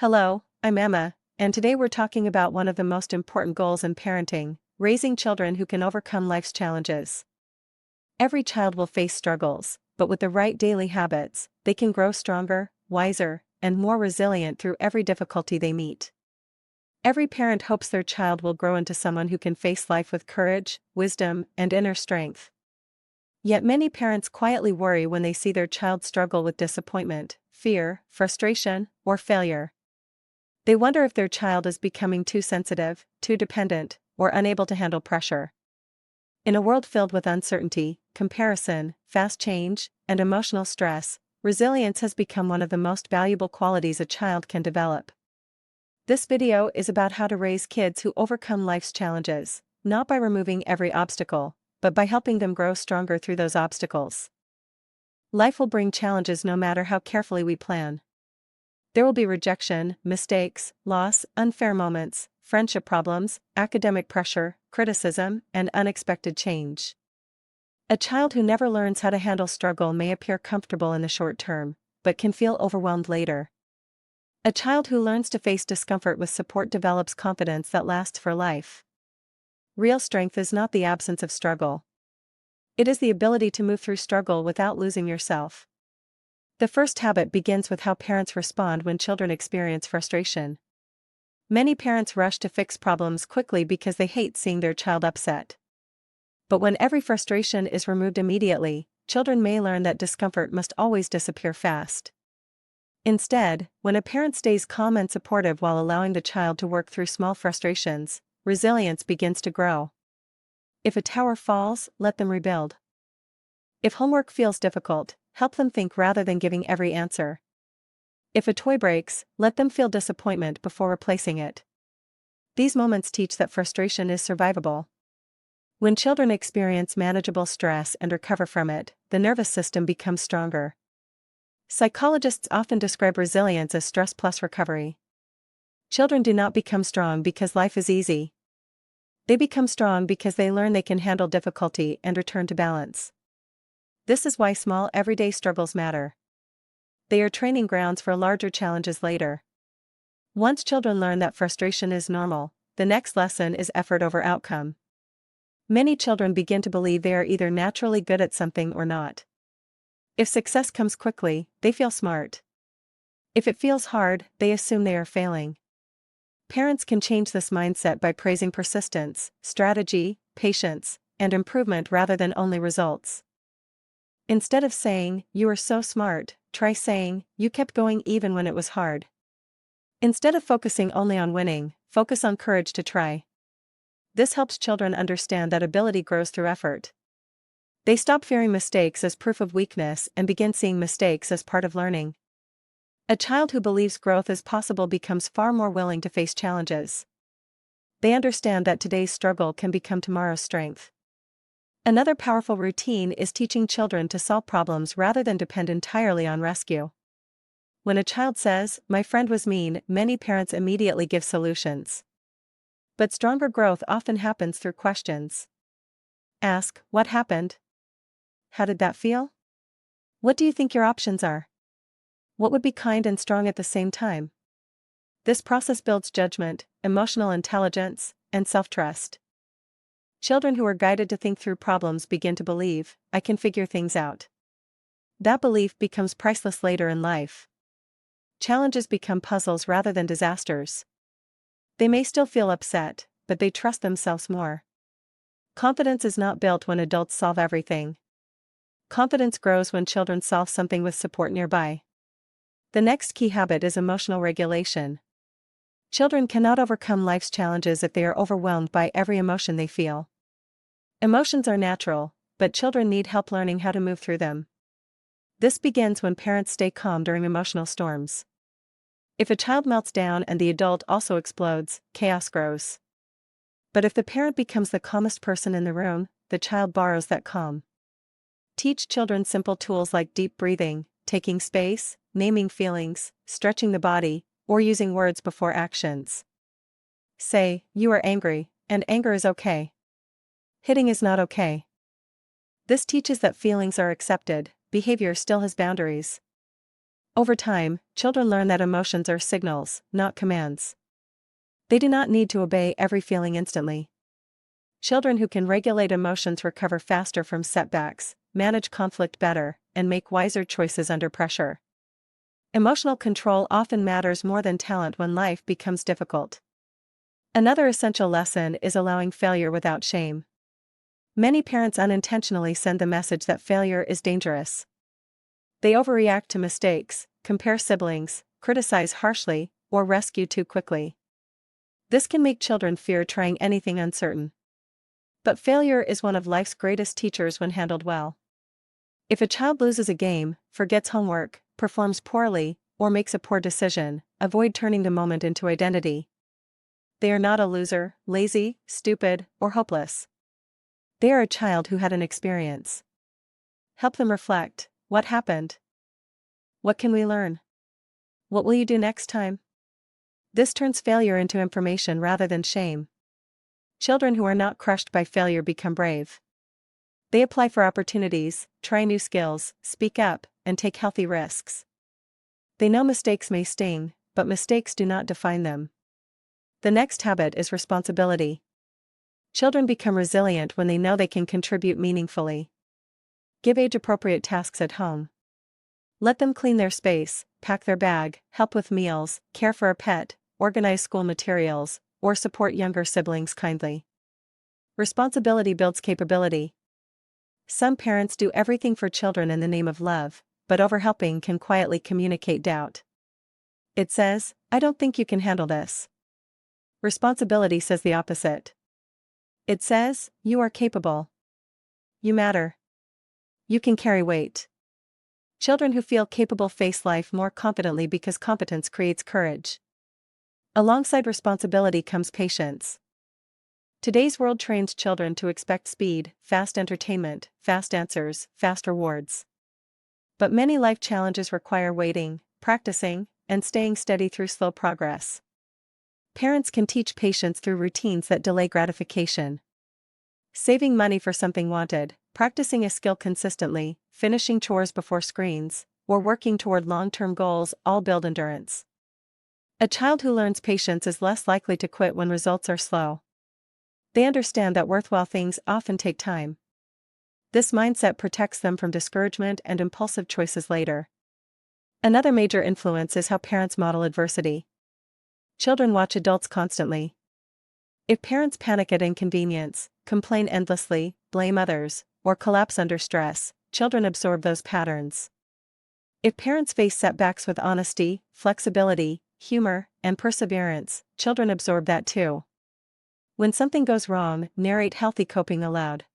Hello, I'm Emma, and today we're talking about one of the most important goals in parenting: raising children who can overcome life's challenges. Every child will face struggles, but with the right daily habits, they can grow stronger, wiser, and more resilient through every difficulty they meet. Every parent hopes their child will grow into someone who can face life with courage, wisdom, and inner strength. Yet many parents quietly worry when they see their child struggle with disappointment, fear, frustration, or failure. They wonder if their child is becoming too sensitive, too dependent, or unable to handle pressure. In a world filled with uncertainty, comparison, fast change, and emotional stress, resilience has become one of the most valuable qualities a child can develop. This video is about how to raise kids who overcome life's challenges, not by removing every obstacle, but by helping them grow stronger through those obstacles. Life will bring challenges no matter how carefully we plan. There will be rejection, mistakes, loss, unfair moments, friendship problems, academic pressure, criticism, and unexpected change. A child who never learns how to handle struggle may appear comfortable in the short term, but can feel overwhelmed later. A child who learns to face discomfort with support develops confidence that lasts for life. Real strength is not the absence of struggle. It is the ability to move through struggle without losing yourself. The first habit begins with how parents respond when children experience frustration. Many parents rush to fix problems quickly because they hate seeing their child upset. But when every frustration is removed immediately, children may learn that discomfort must always disappear fast. Instead, when a parent stays calm and supportive while allowing the child to work through small frustrations, resilience begins to grow. If a tower falls, let them rebuild. If homework feels difficult, help them think rather than giving every answer. If a toy breaks, let them feel disappointment before replacing it. These moments teach that frustration is survivable. When children experience manageable stress and recover from it, the nervous system becomes stronger. Psychologists often describe resilience as stress plus recovery. Children do not become strong because life is easy. They become strong because they learn they can handle difficulty and return to balance. This is why small everyday struggles matter. They are training grounds for larger challenges later. Once children learn that frustration is normal, the next lesson is effort over outcome. Many children begin to believe they are either naturally good at something or not. If success comes quickly, they feel smart. If it feels hard, they assume they are failing. Parents can change this mindset by praising persistence, strategy, patience, and improvement rather than only results. Instead of saying, "You are so smart," try saying, "You kept going even when it was hard." Instead of focusing only on winning, focus on courage to try. This helps children understand that ability grows through effort. They stop fearing mistakes as proof of weakness and begin seeing mistakes as part of learning. A child who believes growth is possible becomes far more willing to face challenges. They understand that today's struggle can become tomorrow's strength. Another powerful routine is teaching children to solve problems rather than depend entirely on rescue. When a child says, "My friend was mean," many parents immediately give solutions. But stronger growth often happens through questions. Ask, "What happened? How did that feel? What do you think your options are? What would be kind and strong at the same time?" This process builds judgment, emotional intelligence, and self-trust. Children who are guided to think through problems begin to believe, "I can figure things out." That belief becomes priceless later in life. Challenges become puzzles rather than disasters. They may still feel upset, but they trust themselves more. Confidence is not built when adults solve everything. Confidence grows when children solve something with support nearby. The next key habit is emotional regulation. Children cannot overcome life's challenges if they are overwhelmed by every emotion they feel. Emotions are natural, but children need help learning how to move through them. This begins when parents stay calm during emotional storms. If a child melts down and the adult also explodes, chaos grows. But if the parent becomes the calmest person in the room, the child borrows that calm. Teach children simple tools like deep breathing, taking space, naming feelings, stretching the body, or using words before actions. Say, "You are angry, and anger is okay. Hitting is not okay." This teaches that feelings are accepted, behavior still has boundaries. Over time, children learn that emotions are signals, not commands. They do not need to obey every feeling instantly. Children who can regulate emotions recover faster from setbacks, manage conflict better, and make wiser choices under pressure. Emotional control often matters more than talent when life becomes difficult. Another essential lesson is allowing failure without shame. Many parents unintentionally send the message that failure is dangerous. They overreact to mistakes, compare siblings, criticize harshly, or rescue too quickly. This can make children fear trying anything uncertain. But failure is one of life's greatest teachers when handled well. If a child loses a game, forgets homework, performs poorly, or makes a poor decision, avoid turning the moment into identity. They are not a loser, lazy, stupid, or hopeless. They are a child who had an experience. Help them reflect: what happened? What can we learn? What will you do next time? This turns failure into information rather than shame. Children who are not crushed by failure become brave. They apply for opportunities, try new skills, speak up, and take healthy risks. They know mistakes may sting, but mistakes do not define them. The next habit is responsibility. Children become resilient when they know they can contribute meaningfully. Give age-appropriate tasks at home. Let them clean their space, pack their bag, help with meals, care for a pet, organize school materials, or support younger siblings kindly. Responsibility builds capability. Some parents do everything for children in the name of love, but overhelping can quietly communicate doubt. It says, "I don't think you can handle this." Responsibility says the opposite. It says, "You are capable. You matter. You can carry weight." Children who feel capable face life more confidently because competence creates courage. Alongside responsibility comes patience. Today's world trains children to expect speed, fast entertainment, fast answers, fast rewards. But many life challenges require waiting, practicing, and staying steady through slow progress. Parents can teach patience through routines that delay gratification. Saving money for something wanted, practicing a skill consistently, finishing chores before screens, or working toward long-term goals all build endurance. A child who learns patience is less likely to quit when results are slow. They understand that worthwhile things often take time. This mindset protects them from discouragement and impulsive choices later. Another major influence is how parents model adversity. Children watch adults constantly. If parents panic at inconvenience, complain endlessly, blame others, or collapse under stress, children absorb those patterns. If parents face setbacks with honesty, flexibility, humor, and perseverance, children absorb that too. When something goes wrong, narrate healthy coping aloud.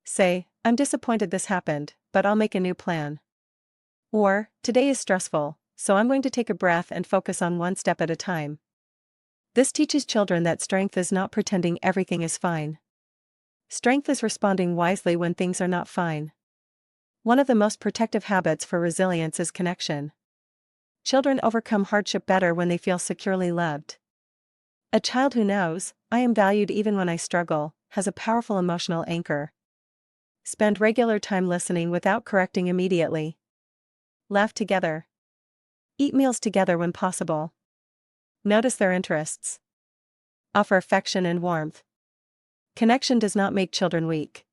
Say, "I'm disappointed this happened, but I'll make a new plan." Or, "Today is stressful, so I'm going to take a breath and focus on one step at a time." This teaches children that strength is not pretending everything is fine. Strength is responding wisely when things are not fine. One of the most protective habits for resilience is connection. Children overcome hardship better when they feel securely loved. A child who knows, "I am valued even when I struggle," has a powerful emotional anchor. Spend regular time listening without correcting immediately. Laugh together. Eat meals together when possible. Notice their interests. Offer affection and warmth. Connection does not make children weak.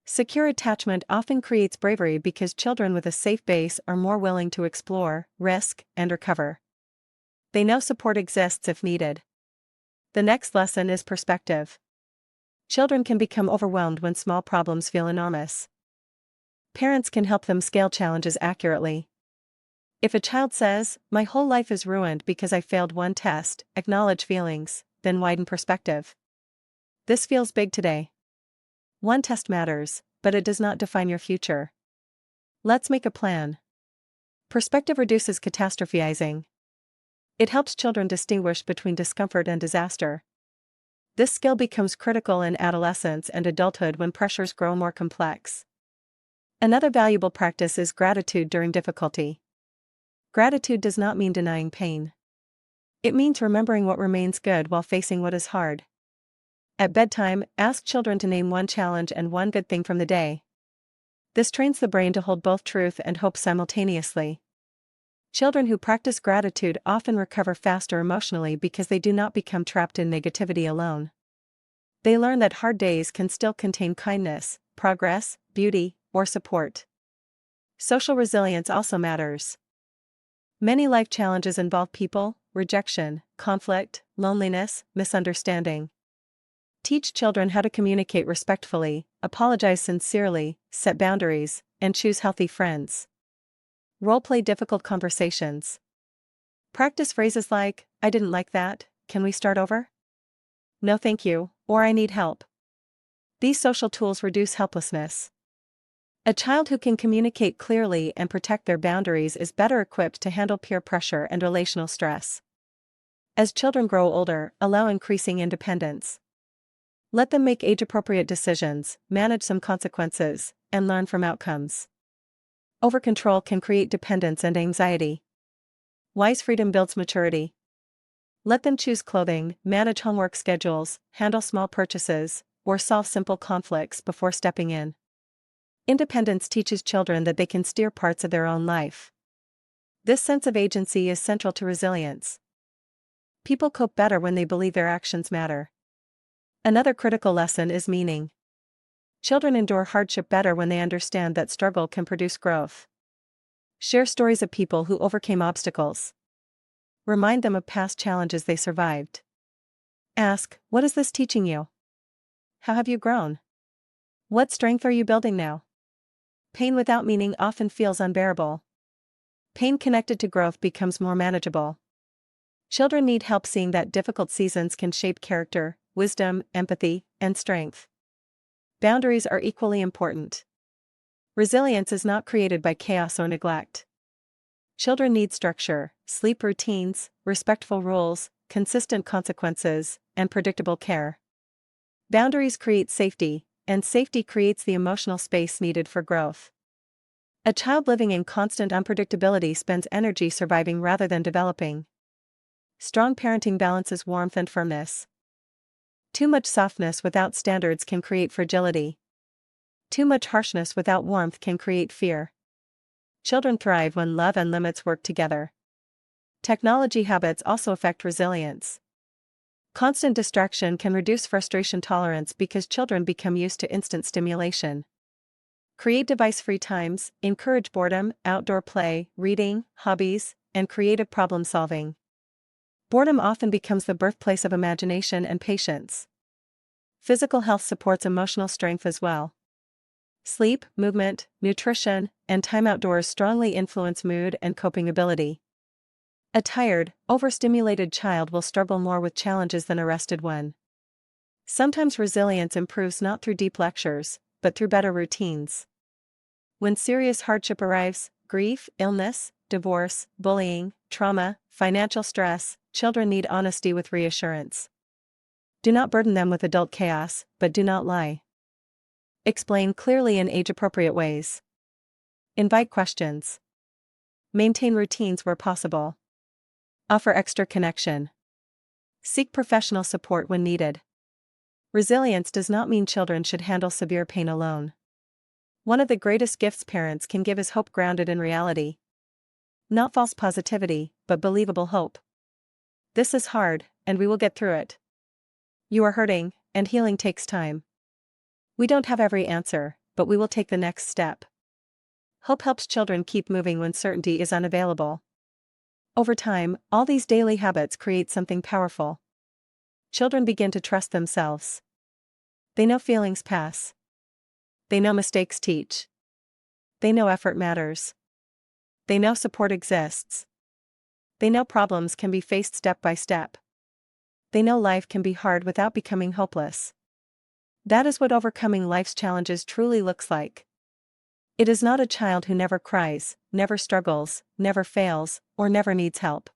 Secure attachment often creates bravery because children with a safe base are more willing to explore, risk, and recover. They know support exists if needed. The next lesson is perspective. Children can become overwhelmed when small problems feel enormous. Parents can help them scale challenges accurately. If a child says, "My whole life is ruined because I failed one test," acknowledge feelings, then widen perspective. "This feels big today. One test matters, but it does not define your future. Let's make a plan." Perspective reduces catastrophizing. It helps children distinguish between discomfort and disaster. This skill becomes critical in adolescence and adulthood when pressures grow more complex. Another valuable practice is gratitude during difficulty. Gratitude does not mean denying pain. It means remembering what remains good while facing what is hard. At bedtime, ask children to name one challenge and one good thing from the day. This trains the brain to hold both truth and hope simultaneously. Children who practice gratitude often recover faster emotionally because they do not become trapped in negativity alone. They learn that hard days can still contain kindness, progress, beauty, or support. Social resilience also matters. Many life challenges involve people, rejection, conflict, loneliness, misunderstanding. Teach children how to communicate respectfully, apologize sincerely, set boundaries, and choose healthy friends. Role-play difficult conversations. Practice phrases like, "I didn't like that, can we start over?" "No thank you," or "I need help." These social tools reduce helplessness. A child who can communicate clearly and protect their boundaries is better equipped to handle peer pressure and relational stress. As children grow older, allow increasing independence. Let them make age-appropriate decisions, manage some consequences, and learn from outcomes. Overcontrol can create dependence and anxiety. Wise freedom builds maturity. Let them choose clothing, manage homework schedules, handle small purchases, or solve simple conflicts before stepping in. Independence teaches children that they can steer parts of their own life. This sense of agency is central to resilience. People cope better when they believe their actions matter. Another critical lesson is meaning. Children endure hardship better when they understand that struggle can produce growth. Share stories of people who overcame obstacles. Remind them of past challenges they survived. Ask, "What is this teaching you? How have you grown? What strength are you building now?" Pain without meaning often feels unbearable. Pain connected to growth becomes more manageable. Children need help seeing that difficult seasons can shape character, wisdom, empathy, and strength. Boundaries are equally important. Resilience is not created by chaos or neglect. Children need structure, sleep routines, respectful rules, consistent consequences, and predictable care. Boundaries create safety, and safety creates the emotional space needed for growth. A child living in constant unpredictability spends energy surviving rather than developing. Strong parenting balances warmth and firmness. Too much softness without standards can create fragility. Too much harshness without warmth can create fear. Children thrive when love and limits work together. Technology habits also affect resilience. Constant distraction can reduce frustration tolerance because children become used to instant stimulation. Create device-free times, encourage boredom, outdoor play, reading, hobbies, and creative problem-solving. Boredom often becomes the birthplace of imagination and patience. Physical health supports emotional strength as well. Sleep, movement, nutrition, and time outdoors strongly influence mood and coping ability. A tired, overstimulated child will struggle more with challenges than a rested one. Sometimes resilience improves not through deep lectures, but through better routines. When serious hardship arrives, grief, illness, divorce, bullying, trauma, financial stress, children need honesty with reassurance. Do not burden them with adult chaos, but do not lie. Explain clearly in age-appropriate ways. Invite questions. Maintain routines where possible. Offer extra connection. Seek professional support when needed. Resilience does not mean children should handle severe pain alone. One of the greatest gifts parents can give is hope grounded in reality. Not false positivity, but believable hope. This is hard, and we will get through it. You are hurting, and healing takes time. We don't have every answer, but we will take the next step. Hope helps children keep moving when certainty is unavailable. Over time, all these daily habits create something powerful. Children begin to trust themselves. They know feelings pass. They know mistakes teach. They know effort matters. They know support exists. They know problems can be faced step by step. They know life can be hard without becoming hopeless. That is what overcoming life's challenges truly looks like. It is not a child who never cries, never struggles, never fails, or never needs help.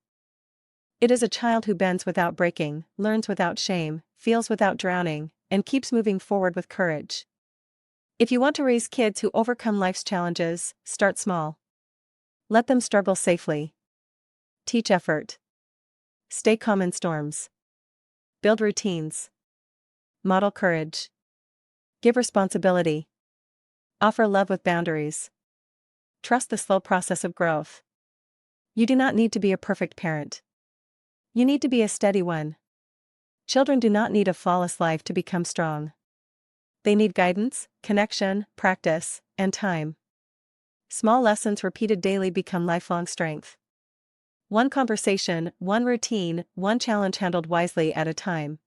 It is a child who bends without breaking, learns without shame, feels without drowning, and keeps moving forward with courage. If you want to raise kids who overcome life's challenges, start small. Let them struggle safely. Teach effort. Stay calm in storms. Build routines. Model courage. Give responsibility. Offer love with boundaries. Trust the slow process of growth. You do not need to be a perfect parent. You need to be a steady one. Children do not need a flawless life to become strong. They need guidance, connection, practice, and time. Small lessons repeated daily become lifelong strength. One conversation, one routine, one challenge handled wisely at a time.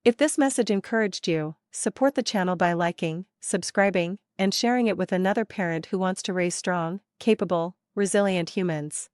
If this message encouraged you, support the channel by liking, subscribing, and sharing it with another parent who wants to raise strong, capable, resilient humans.